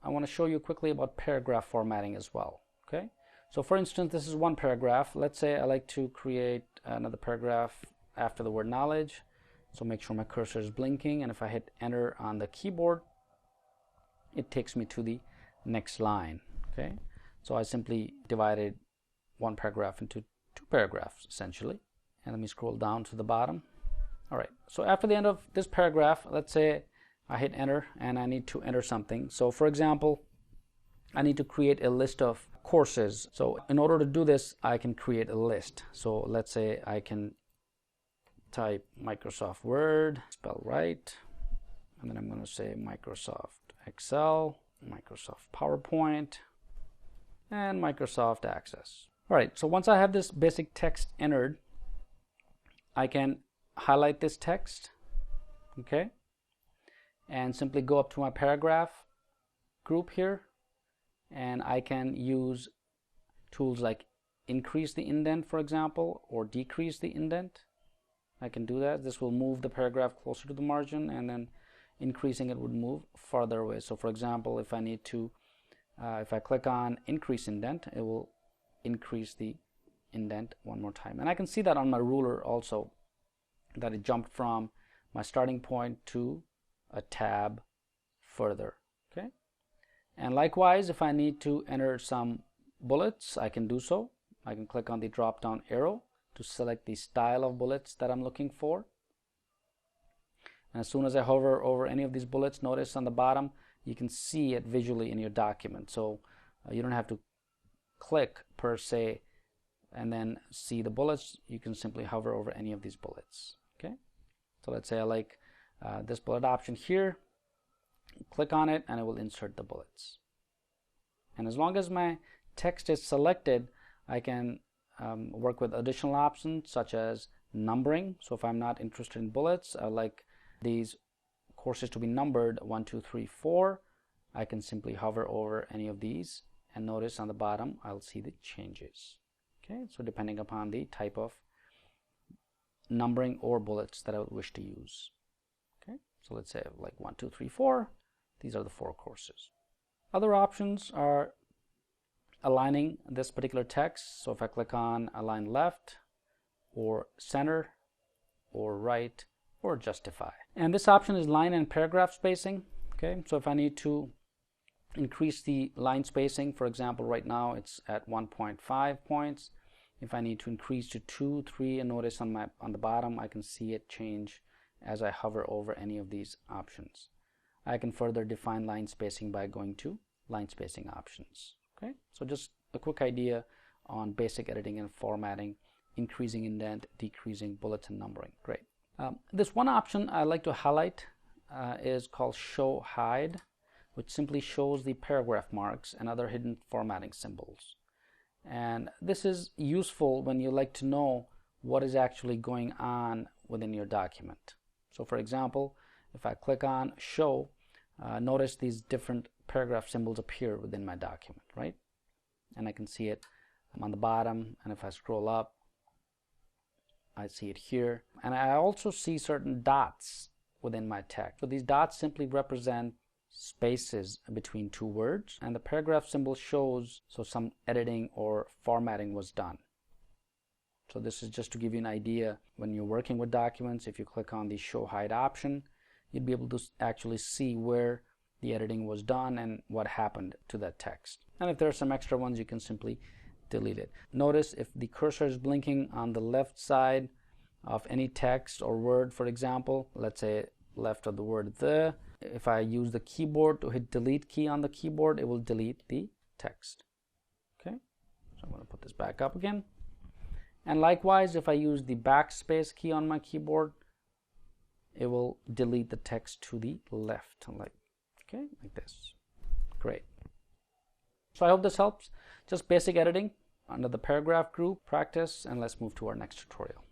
I want to show you quickly about paragraph formatting as well. Okay, so for instance, this is one paragraph. Let's say I like to create another paragraph after the word knowledge. So make sure my cursor is blinking, and if I hit enter on the keyboard, it takes me to the next line. Okay, so I simply divided one paragraph into two paragraphs essentially. And let me scroll down to the bottom. All right, so after the end of this paragraph, let's say I hit enter and I need to enter something. So for example, I need to create a list of courses. So in order to do this, I can create a list. So let's say I can type Microsoft Word, spell right, and then I'm going to say Microsoft Excel, Microsoft PowerPoint, and Microsoft Access. All right, so once I have this basic text entered, I can highlight this text, okay, and simply go up to my paragraph group here, and I can use tools like increase the indent, for example, or decrease the indent. I can do that. This will move the paragraph closer to the margin, and then increasing it would move farther away. So for example, if I need to, if I click on increase indent, it will increase the indent one more time. And I can see that on my ruler also, that it jumped from my starting point to a tab further. Okay, and likewise, if I need to enter some bullets, I can do so. I can click on the drop down arrow to select the style of bullets that I'm looking for. And as soon as I hover over any of these bullets, notice on the bottom you can see it visually in your document. So you don't have to click per se and then see the bullets. You can simply hover over any of these bullets. Okay, so let's say I like this bullet option here. Click on it and it will insert the bullets. And as long as my text is selected, I can work with additional options such as numbering. So if I'm not interested in bullets, I like these courses to be numbered 1, 2, 3, 4. I can simply hover over any of these, and notice on the bottom I'll see the changes. Okay, so depending upon the type of numbering or bullets that I would wish to use. Okay, so let's say like 1, 2, 3, 4. These are the 4 courses. Other options are aligning this particular text. So if I click on align left or center or right or justify, and this option is line and paragraph spacing. Okay, so if I need to increase the line spacing, for example, right now it's at 1.5 points. If I need to increase to 2, 3, and notice on the bottom I can see it change as I hover over any of these options. I can further define line spacing by going to line spacing options. Okay, so just a quick idea on basic editing and formatting, increasing indent, decreasing bullets, and numbering. Great. This one option I like to highlight is called show hide, which simply shows the paragraph marks and other hidden formatting symbols. And this is useful when you like to know what is actually going on within your document. So for example, if I click on show, notice these different paragraph symbols appear within my document, right? And I can see it on the bottom, and if I scroll up, I see it here. And I also see certain dots within my text. So these dots simply represent spaces between two words, and the paragraph symbol shows so some editing or formatting was done. So this is just to give you an idea. When you're working with documents, if you click on the show hide option, you'd be able to actually see where the editing was done and what happened to that text. And if there are some extra ones, you can simply delete it. Notice if the cursor is blinking on the left side of any text or word, for example, let's say left of the word the, if I use the keyboard to hit delete key on the keyboard, it will delete the text. Okay, so I'm going to put this back up again. And likewise, if I use the backspace key on my keyboard, it will delete the text to the left, like this. Great. So I hope this helps. Just basic editing under the paragraph group, practice, and let's move to our next tutorial.